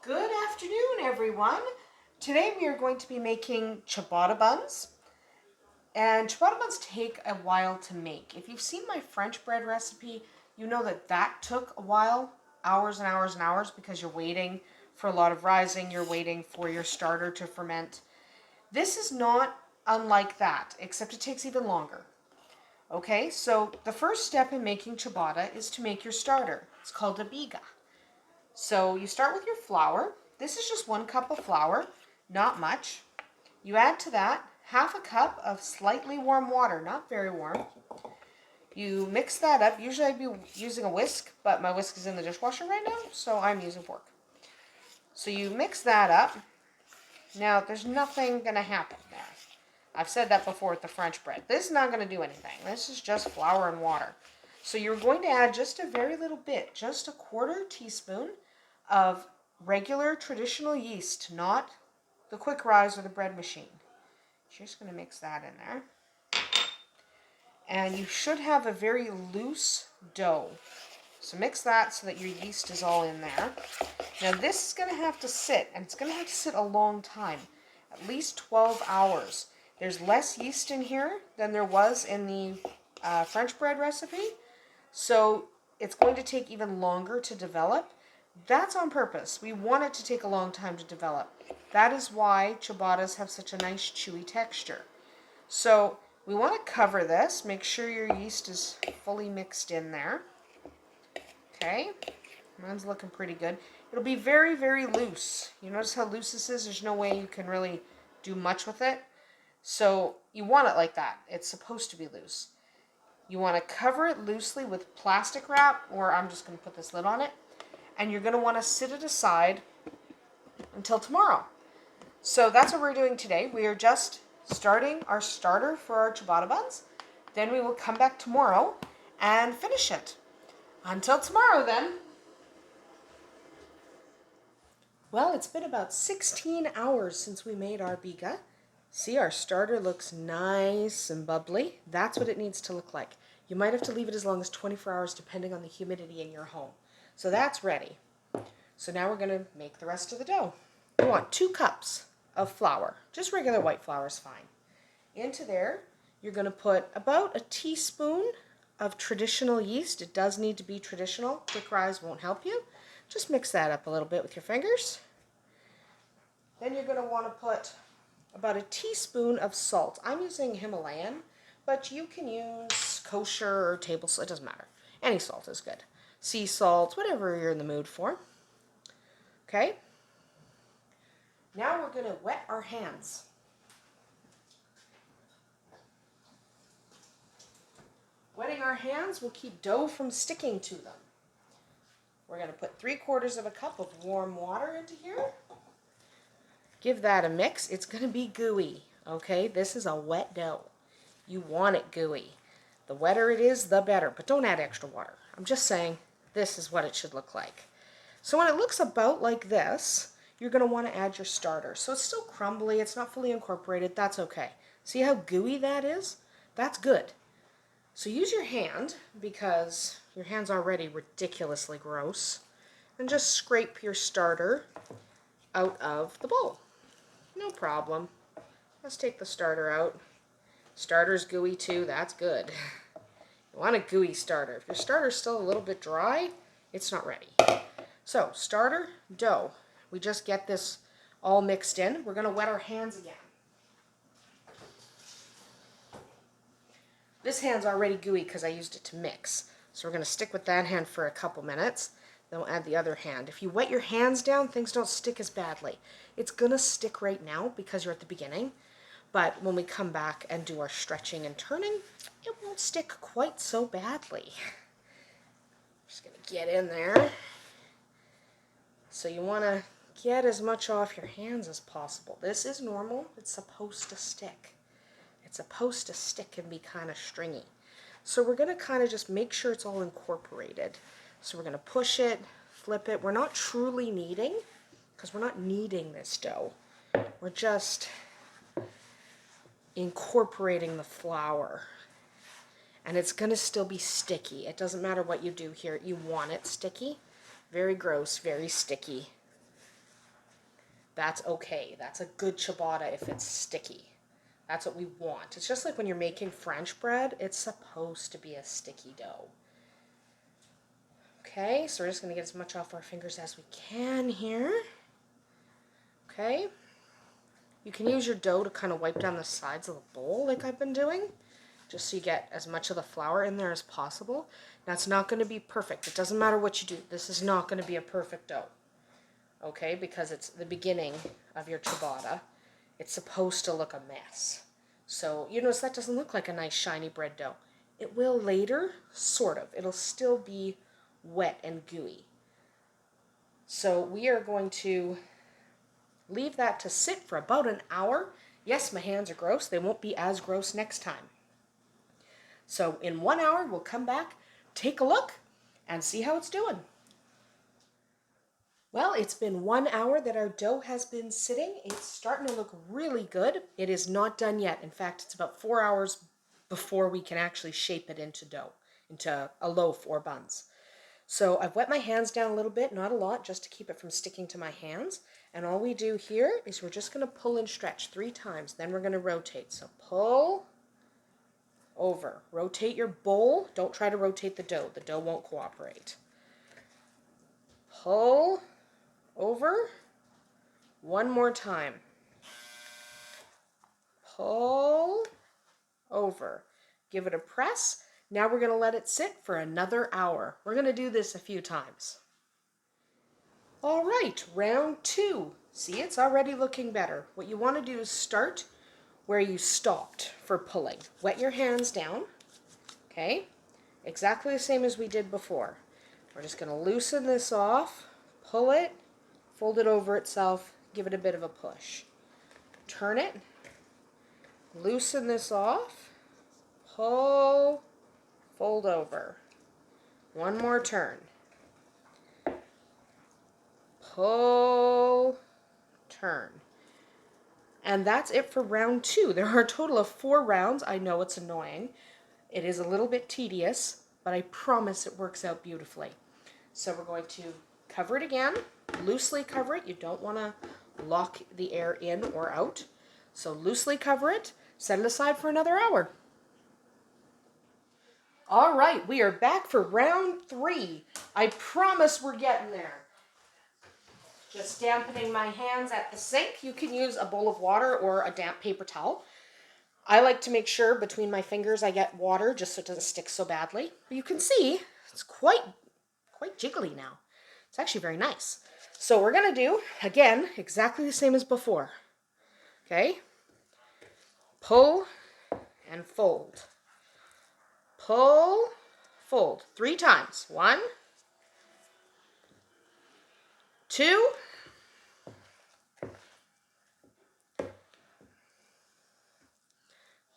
Good afternoon, everyone. Today we are going to be making ciabatta buns. And ciabatta buns take a while to make. If you've seen my French bread recipe, you know that took a while, hours and hours and hours, because you're waiting for a lot of rising, you're waiting for your starter to ferment. This is not unlike that, except it takes even longer. Okay, so the first step in making ciabatta is to make your starter. It's called a biga. So you start with your flour. This is just 1 cup of flour, not much. You add to that half a cup of slightly warm water, not very warm. You mix that up. Usually I'd be using a whisk, but my whisk is in the dishwasher right now, so I'm using fork. So you mix that up. Now, there's nothing going to happen there. I've said that before with the French bread. This is not going to do anything. This is just flour and water. So you're going to add just a very little bit, just a 1/4 teaspoon of regular traditional yeast, not the quick rise or the bread machine. Just going to mix that in there. And you should have a very loose dough. So mix that so that your yeast is all in there. Now this is going to have to sit, and it's going to have to sit a long time, at least 12 hours. There's less yeast in here than there was in the French bread recipe, so it's going to take even longer to develop. That's on purpose. We want it to take a long time to develop. That is why ciabattas have such a nice chewy texture. So we want to cover this. Make sure your yeast is fully mixed in there. Okay, mine's looking pretty good. It'll be very, very loose. You notice how loose this is? There's no way you can really do much with it. So you want it like that. It's supposed to be loose. You want to cover it loosely with plastic wrap, or I'm just going to put this lid on it. And you're going to want to sit it aside until tomorrow. So that's what we're doing today. We are just starting our starter for our ciabatta buns. Then we will come back tomorrow and finish it. Until tomorrow, then. Well, it's been about 16 hours since we made our biga. See, our starter looks nice and bubbly. That's what it needs to look like. You might have to leave it as long as 24 hours depending on the humidity in your home. So that's ready. So now we're going to make the rest of the dough. You want 2 cups of flour. Just regular white flour is fine. Into there, you're going to put about a teaspoon of traditional yeast. It does need to be traditional. Quick rise won't help you. Just mix that up a little bit with your fingers. Then you're going to want to put about a teaspoon of salt. I'm using Himalayan, but you can use kosher or table salt. It doesn't matter. Any salt is good. Sea salt, whatever you're in the mood for. Okay. Now we're going to wet our hands. Wetting our hands will keep dough from sticking to them. We're going to put 3/4 of a cup of warm water into here. Give that a mix. It's going to be gooey, okay? This is a wet dough. You want it gooey. The wetter it is, the better, but don't add extra water. I'm just saying this is what it should look like. So when it looks about like this, you're going to want to add your starter. So it's still crumbly, it's not fully incorporated, that's okay. See how gooey that is? That's good. So use your hand, because your hand's already ridiculously gross, and just scrape your starter out of the bowl. No problem. Let's take the starter out. Starter's gooey too, that's good. You want a gooey starter. If your starter's still a little bit dry, it's not ready. So, starter, dough. We just get this all mixed in. We're going to wet our hands again. This hand's already gooey because I used it to mix. So we're going to stick with that hand for a couple minutes. Then we'll add the other hand. If you wet your hands down, things don't stick as badly. It's going to stick right now because you're at the beginning. But when we come back and do our stretching and turning, it won't stick quite so badly. Just going to get in there. So you want to get as much off your hands as possible. This is normal. It's supposed to stick. It's supposed to stick and be kind of stringy. So we're going to kind of just make sure it's all incorporated. So we're going to push it, flip it. We're not truly kneading, because we're not kneading this dough. We're just incorporating the flour. And it's going to still be sticky. It doesn't matter what you do here. You want it sticky. Very gross, very sticky. that's okay. That's a good ciabatta if it's sticky. That's what we want. It's just like when you're making French bread, it's supposed to be a sticky dough. Okay, so we're just going to get as much off our fingers as we can here. Okay. You can use your dough to kind of wipe down the sides of the bowl like I've been doing, just so you get as much of the flour in there as possible. Now, it's not going to be perfect. It doesn't matter what you do. This is not going to be a perfect dough, okay, because it's the beginning of your ciabatta. It's supposed to look a mess. So you notice that doesn't look like a nice shiny bread dough. It will later, sort of. It'll still be wet and gooey. So we are going to leave that to sit for about an hour. Yes, my hands are gross. They won't be as gross next time. So in 1 hour, we'll come back, take a look, and see how it's doing. Well, it's been 1 hour that our dough has been sitting. It's starting to look really good. It is not done yet. In fact, it's about 4 hours before we can actually shape it into dough, into a loaf or buns. So I've wet my hands down a little bit, not a lot, just to keep it from sticking to my hands. And all we do here is we're just going to pull and stretch 3 times. Then we're going to rotate. So pull, over. Rotate your bowl. Don't try to rotate the dough. The dough won't cooperate. Pull, over. 1 more time. Pull, over. Give it a press. Now we're going to let it sit for another hour. We're going to do this a few times. All right, round 2. See, it's already looking better. What you want to do is start where you stopped for pulling. Wet your hands down, okay? Exactly the same as we did before. We're just going to loosen this off, pull it, fold it over itself, give it a bit of a push. Turn it, loosen this off, pull, fold over. 1 more turn. Pull, turn. And that's it for round 2. There are a total of 4 rounds. I know it's annoying. It is a little bit tedious, but I promise it works out beautifully. So we're going to cover it again, loosely cover it. You don't want to lock the air in or out. So loosely cover it, set it aside for another hour. All right, we are back for round 3. I promise we're getting there. Just dampening my hands at the sink. You can use a bowl of water or a damp paper towel. I like to make sure between my fingers I get water just so it doesn't stick so badly. But you can see it's quite jiggly now. It's actually very nice. So we're going to do, again, exactly the same as before. Okay? Pull and fold. Pull, fold. 3 times. 1, 2,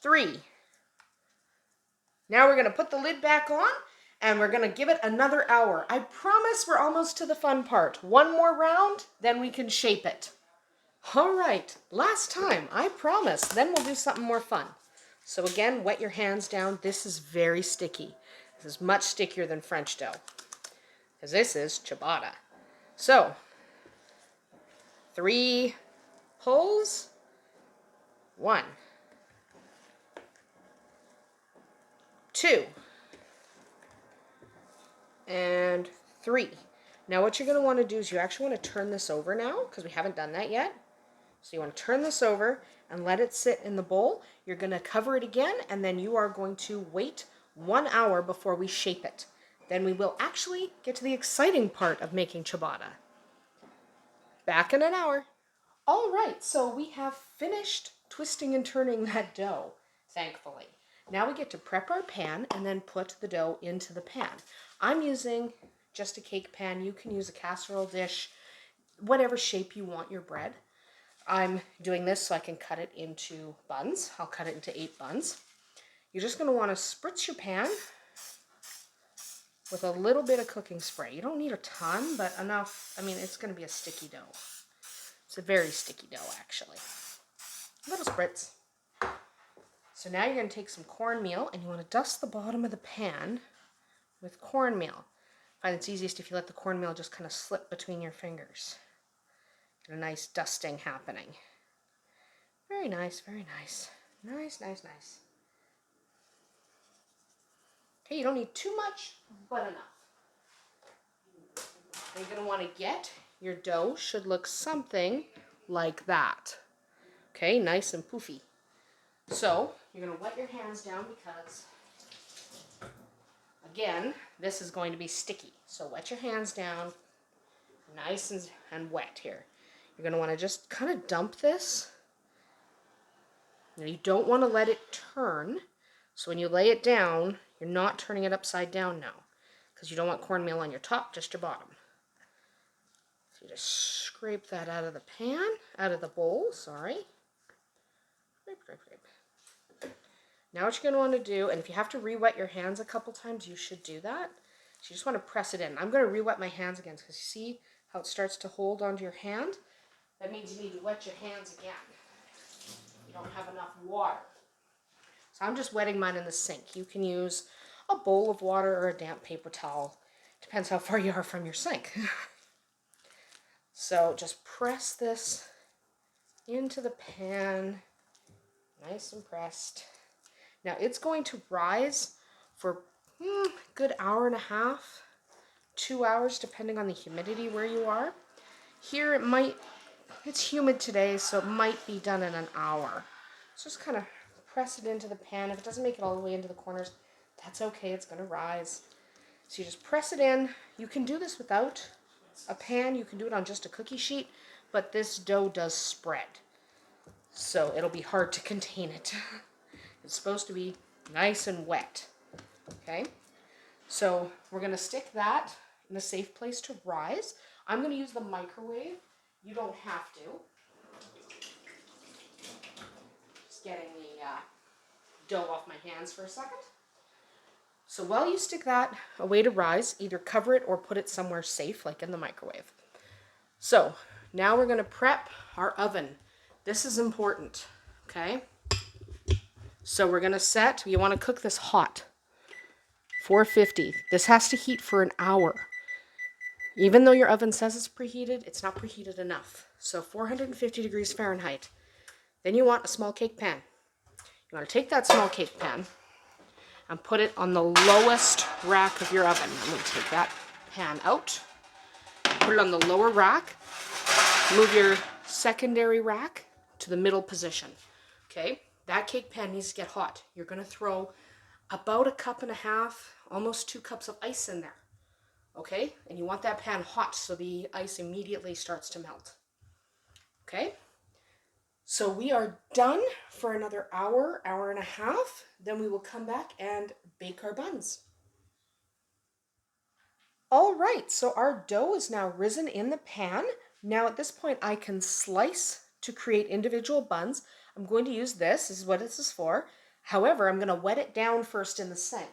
3. Now we're going to put the lid back on and we're going to give it another hour. I promise we're almost to the fun part. 1 more round, then we can shape it. All right, last time, I promise. Then we'll do something more fun. So again, wet your hands down. This is very sticky. This is much stickier than French dough, because this is ciabatta. So, 3 pulls, 1, 2, and 3. Now what you're going to want to do is you actually want to turn this over now, because we haven't done that yet. So you want to turn this over and let it sit in the bowl. You're going to cover it again, and then you are going to wait 1 hour before we shape it. Then we will actually get to the exciting part of making ciabatta. Back in an hour. All right, so we have finished twisting and turning that dough, thankfully. Now we get to prep our pan and then put the dough into the pan. I'm using just a cake pan. You can use a casserole dish, whatever shape you want your bread. I'm doing this so I can cut it into buns. I'll cut it into 8 buns. You're just going to want to spritz your pan with a little bit of cooking spray. You don't need a ton, but enough. I mean, it's going to be a sticky dough. It's a very sticky dough, actually. A little spritz. So now you're going to take some cornmeal, and you want to dust the bottom of the pan with cornmeal. I find it's easiest if you let the cornmeal just kind of slip between your fingers. A nice dusting happening. Very nice, very nice. Nice, nice, nice. Okay, you don't need too much, but enough. You're going to want to get your dough should look something like that. Okay, nice and poofy. So, you're going to wet your hands down because, again, this is going to be sticky. So wet your hands down, nice and wet here. You're going to want to just kind of dump this. Now, you don't want to let it turn. So when you lay it down, you're not turning it upside down now because you don't want cornmeal on your top, just your bottom. So you just scrape that out of the pan, out of the bowl, sorry. Scrape, scrape, scrape. Now what you're going to want to do, and if you have to re-wet your hands a couple times, you should do that. So you just want to press it in. I'm going to re-wet my hands again because you see how it starts to hold onto your hand? That means you need to wet your hands again. You don't have enough water. So I'm just wetting mine in the sink. You can use a bowl of water or a damp paper towel. Depends how far you are from your sink. So just press this into the pan, nice and pressed. Now it's going to rise for a good hour and a half, 2 hours, depending on the humidity where you are. Here it's humid today, so it might be done in an hour. So just kind of press it into the pan. If it doesn't make it all the way into the corners, that's okay, it's going to rise. So you just press it in. You can do this without a pan. You can do it on just a cookie sheet, but this dough does spread. So it'll be hard to contain it. It's supposed to be nice and wet. Okay? So we're going to stick that in a safe place to rise. I'm going to use the microwave. You don't have to. Just getting the dough off my hands for a second. So while you stick that away to rise, either cover it or put it somewhere safe, like in the microwave. So now we're going to prep our oven. This is important, okay? So we're going to set, you want to cook this hot, 450. This has to heat for an hour. Even though your oven says it's preheated, it's not preheated enough. So 450 degrees Fahrenheit. Then you want a small cake pan. You want to take that small cake pan and put it on the lowest rack of your oven. I'm going to take that pan out, put it on the lower rack, move your secondary rack to the middle position. Okay, that cake pan needs to get hot. You're going to throw about 1.5 cups, almost 2 cups of ice in there. Okay, and you want that pan hot so the ice immediately starts to melt. Okay, so we are done for another hour, hour and a half. Then we will come back and bake our buns. All right, so our dough is now risen in the pan. Now at this point I can slice to create individual buns. I'm going to use this. This is what this is for. However, I'm going to wet it down first in the sink.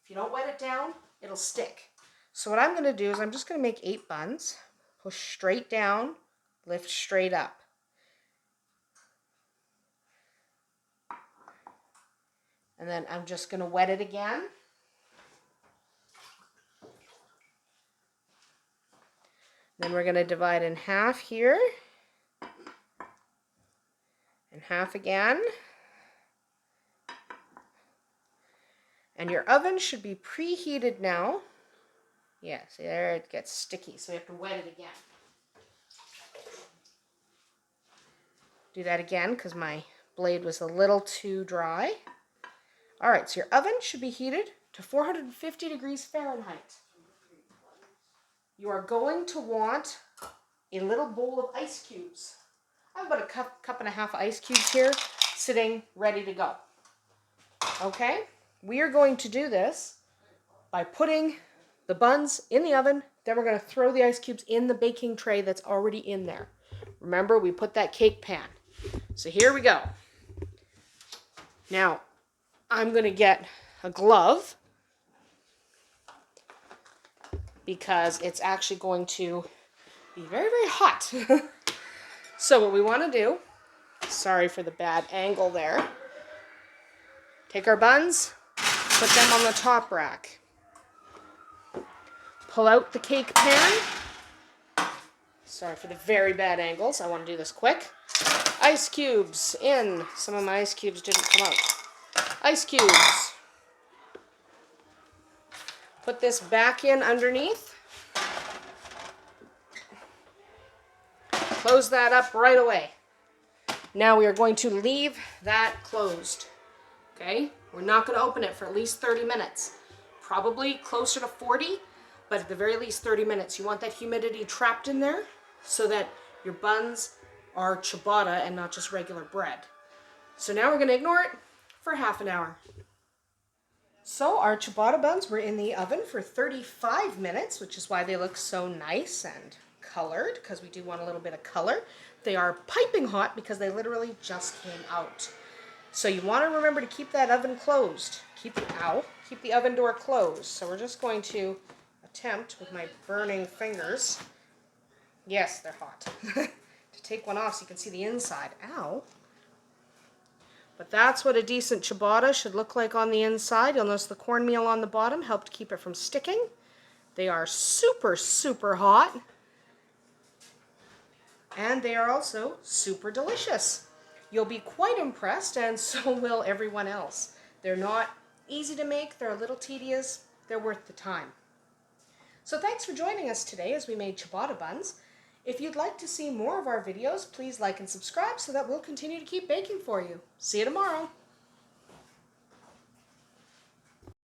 If you don't wet it down, it'll stick. So what I'm going to do is I'm just going to make 8 buns. Push straight down, lift straight up. And then I'm just going to wet it again. Then we're going to divide in half here. And half again. And your oven should be preheated now. Yeah, see there it gets sticky, so you have to wet it again. Do that again because my blade was a little too dry. All right, so your oven should be heated to 450 degrees Fahrenheit. You are going to want a little bowl of ice cubes. I have about a cup and a half ice cubes here sitting ready to go. Okay, we are going to do this by putting the buns in the oven. Then we're going to throw the ice cubes in the baking tray that's already in there. Remember, we put that cake pan. So here we go. Now, I'm going to get a glove because it's actually going to be very, very hot. So what we want to do, sorry for the bad angle there, take our buns, put them on the top rack. Pull out the cake pan, Sorry for the very bad angles. I want to do this quick. Ice cubes in. Some of my ice cubes didn't come out. Ice cubes. Put this back in underneath. Close that up right away. Now we are going to leave that closed. Okay? We're not going to open it for at least 30 minutes. Probably closer to 40, but at the very least 30 minutes. You want that humidity trapped in there so that your buns are ciabatta and not just regular bread. So now we're going to ignore it for half an hour. So our ciabatta buns were in the oven for 35 minutes, which is why they look so nice and colored, because we do want a little bit of color. They are piping hot because they literally just came out. So you want to remember to keep that oven closed. Keep the oven door closed. So we're just going to attempt with my burning fingers. Yes, they're hot. To take one off so you can see the inside. Ow. But that's what a decent ciabatta should look like on the inside. You'll notice the cornmeal on the bottom helped keep it from sticking. They are super, super hot. And they are also super delicious. You'll be quite impressed, and so will everyone else. They're not easy to make. They're a little tedious. They're worth the time. So thanks for joining us today as we made ciabatta buns. If you'd like to see more of our videos, please like and subscribe so that we'll continue to keep baking for you. See you tomorrow.